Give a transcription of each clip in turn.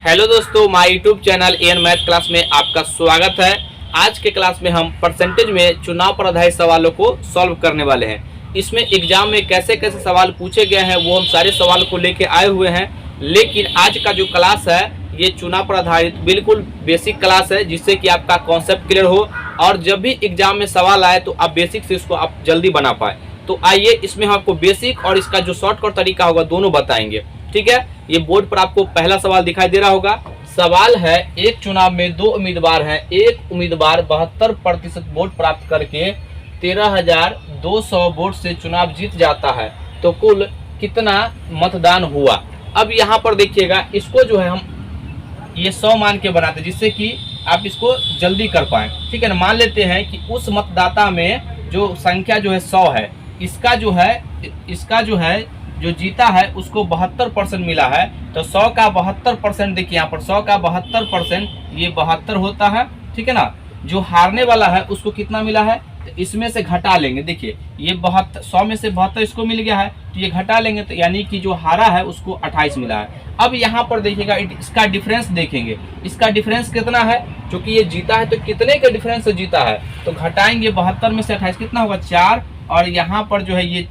Hello दोस्तों, my YouTube channel N math class में आपका स्वागत है। आज के क्लास में हम परसेंटेज में चुनाव पर आधारित सवालों को सॉल्व करने वाले हैं। इसमें एग्जाम में कैसे कैसे सवाल पूछे गए हैं वो हम सारे सवाल को लेके आए हुए हैं। लेकिन आज का जो क्लास है ये चुनाव पर आधारित बिल्कुल बेसिक क्लास है, जिससे कि आपका कॉन्सेप्ट क्लियर हो और जब भी एग्जाम में सवाल आए तो आप बेसिक से इसको आप जल्दी बना पाए। तो आइए, इसमें हम आपको बेसिक और इसका जो शॉर्टकट तरीका होगा दोनों बताएंगे। ठीक है, ये बोर्ड पर आपको पहला सवाल दिखाई दे रहा होगा। सवाल है, एक चुनाव में दो उम्मीदवार हैं। एक उम्मीदवार 72% वोट प्राप्त करके 13,200 वोट से चुनाव जीत जाता है, तो कुल कितना मतदान हुआ। अब यहाँ पर देखिएगा, इसको जो है हम ये 100 मान के बनाते हैं, जिससे कि आप इसको जल्दी कर पाएं। ठीक है ना, मान लेते हैं कि उस मतदाता में जो संख्या जो है 100 है, इसका जो है जो जीता है उसको 72% मिला है। तो 100 का 72% देखिए, यहाँ पर 100 का 72% ये 72 होता है। ठीक है ना, जो हारने वाला है उसको कितना मिला है, तो इसमें से घटा लेंगे। देखिए ये 100 में से 72 इसको मिल गया है, तो ये घटा लेंगे, तो यानी कि जो हारा है उसको 28 मिला है। अब यहाँ पर देखिएगा, इसका डिफरेंस देखेंगे, इसका डिफरेंस कितना है, क्योंकि ये जीता है तो कितने के डिफरेंस से जीता है, तो घटाएंगे 72 में से 28 कितना होगा 4, और यहाँ पर जो है ये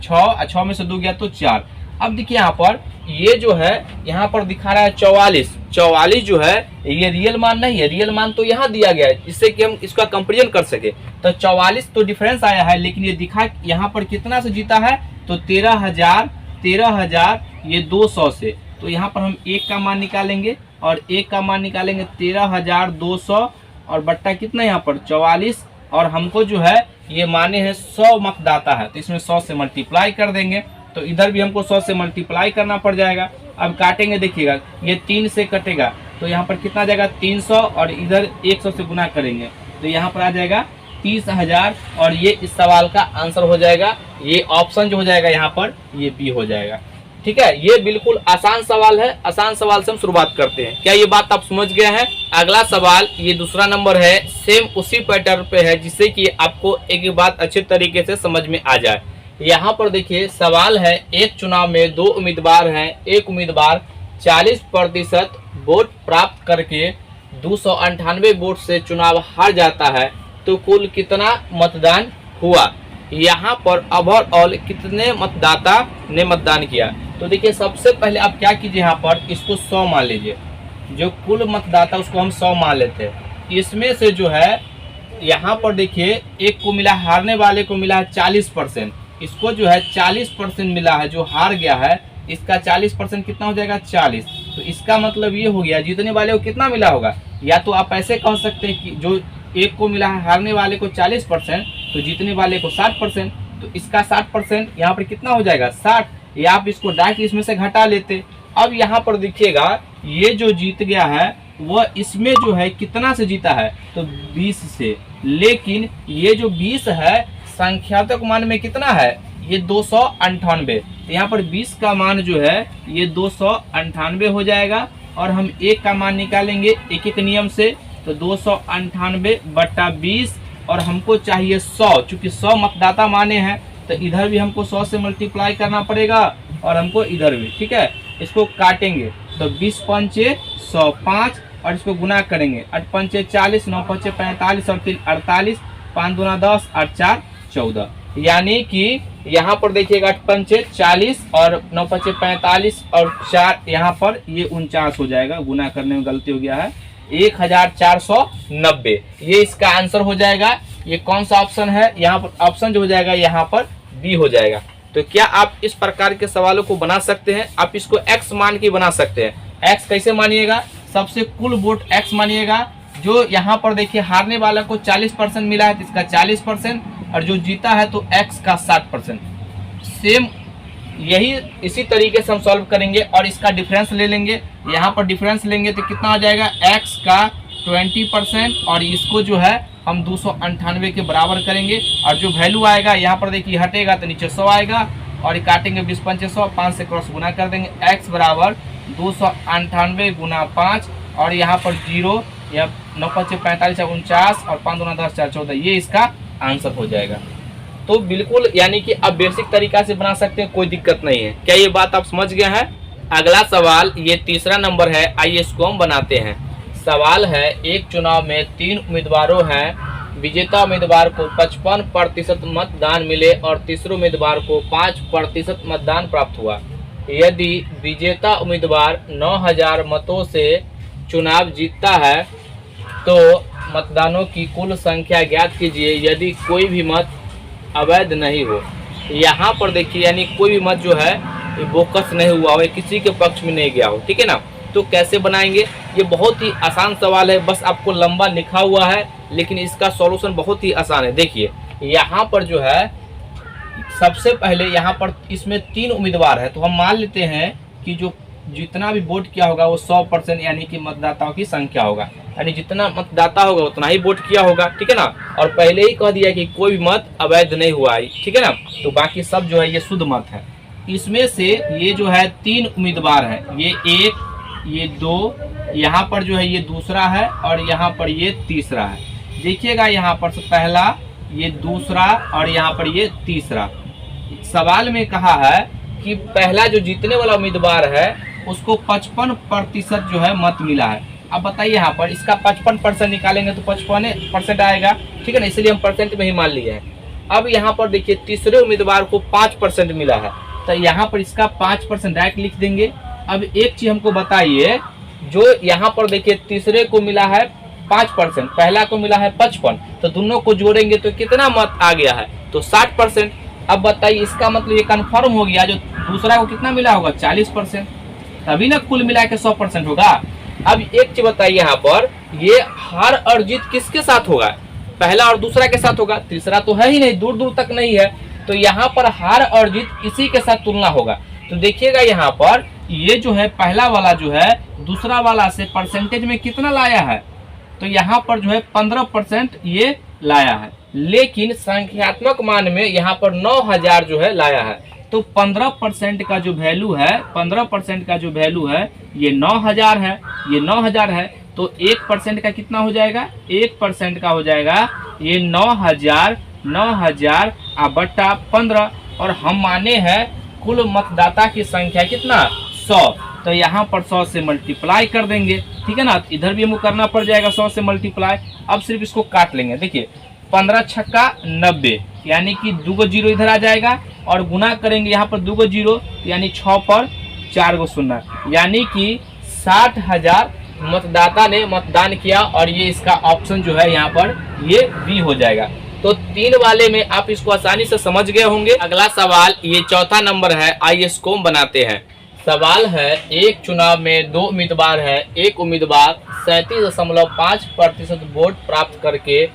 6 में से 2 गया तो 4। अब देखिए यहाँ पर ये जो है यहाँ पर दिखा रहा है 44 जो है ये रियल मान नहीं है, रियल मान तो यहाँ दिया गया है, जिससे कि हम इसका कंपेरिजन कर सके। तो 44 तो डिफरेंस आया है, लेकिन ये दिखा यहाँ पर कितना से जीता है, तो 13,000 ये 200 से। तो यहाँ पर हम एक का मान निकालेंगे और एक का मान निकालेंगे 13,200 और बट्टा कितना यहाँ पर 44, और हमको जो है ये माने हैं 100 मतदाता है, तो इसमें 100 से मल्टीप्लाई कर देंगे। तो इधर भी हमको 100 से मल्टीप्लाई करना पड़ जाएगा। अब काटेंगे, देखिएगा ये 3 से कटेगा, तो यहाँ पर कितना जाएगा 300, और इधर 100 से गुना करेंगे तो यहाँ पर आ जाएगा 30,000, और ये इस सवाल का आंसर हो जाएगा। ये ऑप्शन जो हो जाएगा यहाँ पर ये बी हो जाएगा। ठीक है, ये बिल्कुल आसान सवाल है। आसान सवाल से हम शुरुआत करते हैं। क्या ये बात आप समझ गए हैं? अगला सवाल ये दूसरा नंबर है, सेम उसी पैटर्न पे है, जिससे कि आपको एक बात अच्छे तरीके से समझ में आ जाए। यहाँ पर देखिए सवाल है, एक चुनाव में दो उम्मीदवार हैं। एक उम्मीदवार 40% वोट प्राप्त करके 298 वोट से चुनाव हार जाता है, तो कुल कितना मतदान हुआ। यहाँ पर ओवरऑल कितने मतदाता ने मतदान किया। तो देखिए सबसे पहले आप क्या कीजिए, यहाँ पर इसको 100 मान लीजिए, जो कुल मतदाता उसको हम 100 मान लेते हैं। इसमें से जो है यहाँ पर देखिए एक को मिला, हारने वाले को मिला है 40%, इसको जो है 40% मिला है, जो हार गया है इसका 40% कितना हो जाएगा 40। तो इसका मतलब ये हो गया जीतने वाले को कितना मिला होगा। या तो आप ऐसे कह सकते हैं कि जो एक को मिला है हारने वाले को 40%, तो जीतने वाले को 60%, तो इसका 60% यहाँ पर कितना हो जाएगा 60, या आप इसको डायरेक्ट इसमें से घटा लेते। अब यहाँ पर देखिएगा ये जो जीत गया है वह इसमें जो है कितना से जीता है, तो 20 से। लेकिन ये जो 20 है संख्यात्मक मान में कितना है, ये 298, तो यहाँ पर 20 का मान जो है ये 298 हो जाएगा। और हम एक का मान निकालेंगे एक एक नियम से, तो 298 बट्टा 20, और हमको चाहिए 100, चूंकि 100 मतदाता माने हैं, तो इधर भी हमको 100 से मल्टीप्लाई करना पड़ेगा और हमको इधर भी। ठीक है, इसको काटेंगे तो 20 पंचे 100 5, और इसको गुना करेंगे 8 पंचे 40, 9 पंचे 45 और 3 48, 5 दूना 10, 8 4 14। यानी कि यहाँ पर देखिएगा 8 पंचे 40 और 9 पंचे 45 और 4 यहाँ पर ये 49 हो जाएगा। गुना करने में गलती हो गया है, 1490 ये इसका आंसर हो जाएगा। ये कौन सा ऑप्शन है, यहाँ पर ऑप्शन जो हो जाएगा यहाँ पर बी हो जाएगा। तो क्या आप इस प्रकार के सवालों को बना सकते हैं। आप इसको x मान के बना सकते हैं। x कैसे मानिएगा, सबसे कुल वोट x मानिएगा। जो यहाँ पर देखिए हारने वाला को 40% मिला है, तो इसका 40%, और जो जीता है तो x का 60%। सेम यही इसी तरीके से हम सॉल्व करेंगे और इसका डिफरेंस ले लेंगे। यहाँ पर डिफरेंस लेंगे तो कितना हो जाएगा x का 20%, और इसको जो है हम 298 के बराबर करेंगे। और जो वैल्यू आएगा यहाँ पर देखिए हटेगा तो नीचे 100 आएगा, और ये काटेंगे 20 पंचे 100, 5 से क्रॉस गुना कर देंगे। x बराबर 298 गुना 5, और यहाँ पर 0, या 9 पंचे 45 49, और 5 दूना 10 4 14, ये इसका आंसर हो जाएगा। तो बिल्कुल यानी कि आप बेसिक तरीका से बना सकते हैं, कोई दिक्कत नहीं है। क्या ये बात आप समझ गए हैं? अगला सवाल ये तीसरा नंबर है, आइए इसको हम बनाते हैं। सवाल है, एक चुनाव में 3 उम्मीदवारों हैं, विजेता उम्मीदवार को 55% मतदान मिले और तीसरे उम्मीदवार को 5% मतदान प्राप्त हुआ। यदि विजेता उम्मीदवार 9000 मतों से चुनाव जीतता है तो मतदानों की कुल संख्या ज्ञात कीजिए यदि कोई भी मत अवैध नहीं हो। यहाँ पर देखिए, यानी कोई भी मत जो है बोकस नहीं हुआ हो, किसी के पक्ष में नहीं गया हो, ठीक है ना। तो कैसे बनाएंगे, ये बहुत ही आसान सवाल है, बस आपको लंबा लिखा हुआ है लेकिन इसका सॉल्यूशन बहुत ही आसान है। देखिए यहाँ पर जो है सबसे पहले यहाँ पर इसमें 3 उम्मीदवार है, तो हम मान लेते हैं कि जो जितना भी वोट किया होगा वो 100% यानी कि मतदाताओं की संख्या होगा, यानी जितना मतदाता होगा उतना ही वोट किया होगा, ठीक है ना। और पहले ही कह दिया कि कोई भी मत अवैध नहीं हुआ है, ठीक है ना। तो बाकी सब जो है ये शुद्ध मत है। इसमें से ये जो है 3 उम्मीदवार है, ये 1, ये 2, यहाँ पर जो है ये दूसरा है और यहाँ पर ये तीसरा है। देखिएगा यहाँ पर से पहला, ये दूसरा और यहाँ पर ये तीसरा। सवाल में कहा है कि पहला जो जीतने वाला उम्मीदवार है उसको 55% जो है मत मिला है। अब बताइए यहाँ पर इसका 55% निकालेंगे तो 55% आएगा, ठीक है ना, इसलिए हम परसेंट में ही मान लिए हैं। अब यहाँ पर देखिए तीसरे उम्मीदवार को 5% मिला है, तो यहाँ पर इसका 5% डायरेक्ट लिख देंगे। अब एक चीज हमको बताइए, जो यहाँ पर देखिए तीसरे को मिला है 5%, पहला को मिला है 55, तो दोनों को जोड़ेंगे तो कितना मत आ गया है, तो 60%। अब बताइए इसका मतलब ये कन्फर्म हो गया, जो दूसरा को कितना मिला होगा 40%, तभी ना कुल मिला के 100% होगा। अब एक चीज बताइए यहाँ पर, ये हार और जीत किसके साथ होगा, पहला और दूसरा के साथ होगा, तीसरा तो है ही नहीं, दूर दूर तक नहीं है, तो यहाँ पर हार और जीत इसी के साथ तुलना होगा। तो देखिएगा यहाँ पर ये जो है पहला वाला जो है दूसरा वाला से परसेंटेज में कितना लाया है, तो यहाँ पर जो है 15% ये लाया है, लेकिन संख्यात्मक मान में यहाँ पर 9000 जो है लाया है। तो 15% का जो वैल्यू है, 15% का जो वैल्यू है ये 9000 है, ये 9000 है, तो 1% का कितना हो जाएगा, 1% का हो जाएगा ये 9000 बटा 15, और हम माने हैं कुल मतदाता की संख्या कितना 100, तो यहाँ पर 100 से मल्टीप्लाई कर देंगे, ठीक है ना। इधर भी हमको करना पड़ जाएगा 100 से मल्टीप्लाई। अब सिर्फ इसको काट लेंगे, देखिए 15 छक्का 90, यानी कि 2 जीरो इधर आ जाएगा, और गुना करेंगे यहाँ पर 2 जीरो, यानी 6 पर 4 शून्य, यानी कि 60,000 मतदाता ने मतदान किया, और ये इसका ऑप्शन जो है यहाँ पर ये बी हो जाएगा। तो 3 वाले में आप इसको आसानी से समझ गए होंगे। अगला सवाल ये चौथा नंबर है, आइए इसको बनाते हैं। सवाल है, एक चुनाव में 2 उम्मीदवार है, एक उम्मीदवार 37.5% वोट प्राप्त करके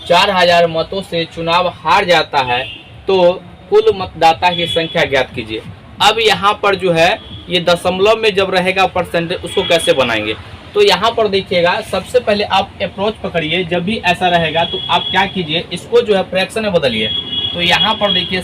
4000 मतों से चुनाव हार जाता है, तो कुल मतदाता की संख्या ज्ञात कीजिए। अब यहाँ पर जो है ये दशमलव में जब रहेगा परसेंटेज, उसको कैसे बनाएंगे, तो यहाँ पर देखिएगा सबसे पहले आप अप्रोच पकड़िए, जब भी ऐसा रहेगा तो आप क्या कीजिए, इसको जो है फ्रैक्शन में बदलिए। तो यहाँ पर देखिए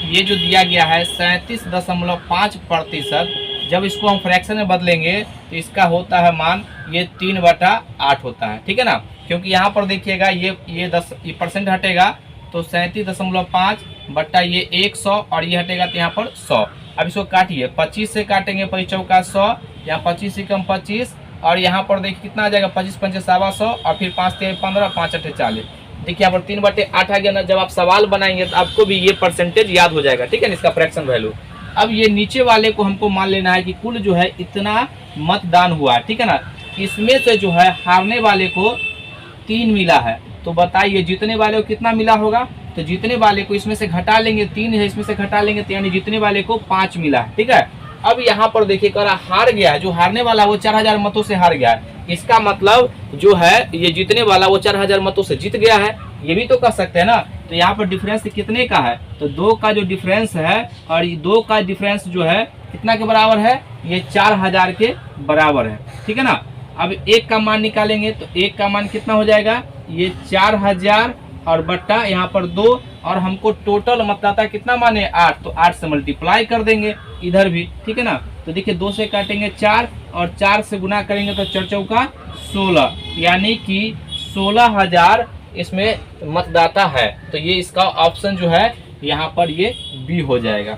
ये जो दिया गया है 37.5%, जब इसको हम फ्रैक्शन में बदलेंगे तो इसका होता है मान ये 3/8 होता है, ठीक है ना, क्योंकि यहाँ पर देखिएगा ये 10 परसेंट हटेगा, तो 37.5 बट्टा ये 100, और ये हटेगा तो यहाँ पर 100। अब इसको काटिए, 25 से काटेंगे, 25 चौका 100, यहाँ 25 से कम 25, और यहाँ पर देखिए कितना आ जाएगा 25 पंचे 125, और फिर 5 3 15, 5 8 40। देखिए यहाँ पर 3/8 आ गया ना। जब आप सवाल बनाएंगे तो आपको भी ये परसेंटेज याद हो जाएगा, ठीक है ना, इसका फ्रैक्शन वैल्यू। अब ये नीचे वाले को हमको मान लेना है कि कुल जो है इतना मतदान हुआ, ठीक है ना। इसमें से जो है हारने वाले को 3 मिला है, तो बताइए जीतने वाले को कितना मिला होगा, तो जीतने वाले को इसमें से घटा लेंगे, 3 है इसमें से घटा लेंगे, तो यानी जीतने वाले को 5 मिला है, ठीक है। अब यहाँ पर देखिए करा हार गया है, जो हारने वाला वो 4000 मतों से हार गया है, इसका मतलब जो है ये जीतने वाला वो 4000 मतों से जीत गया है, ये भी तो कर सकते हैं ना। तो यहाँ पर डिफरेंस कितने का है, तो 2 का जो डिफरेंस है, और 2 का डिफरेंस जो है कितना के बराबर है, ये 4000 के बराबर है, ठीक है ना। अब 1 का मान निकालेंगे, तो 1 का मान कितना हो जाएगा, ये 4000 और बट्टा यहाँ पर 2, और हमको टोटल मतदाता कितना माने 8, तो 8 से मल्टीप्लाई कर देंगे इधर भी, ठीक है ना। तो देखिए 2 से काटेंगे 4, और 4 से गुना करेंगे तो 4 चौका 16, यानी कि 16000 इसमें मतदाता है, तो ये इसका ऑप्शन जो है यहाँ पर ये बी हो जाएगा।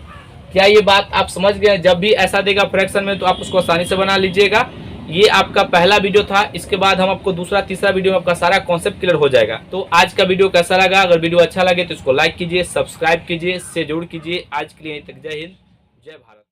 क्या ये बात आप समझ गए? जब भी ऐसा देगा फ्रैक्शन में तो आप उसको आसानी से बना लीजिएगा। ये आपका पहला वीडियो था, इसके बाद हम आपको दूसरा तीसरा वीडियो में आपका सारा कॉन्सेप्ट क्लियर हो जाएगा। तो आज का वीडियो कैसा लगा? अगर वीडियो अच्छा लगे तो इसको लाइक कीजिए, सब्सक्राइब कीजिए, इससे जरूर कीजिए। आज के लिए यहीं तक। जय हिंद, जय भारत।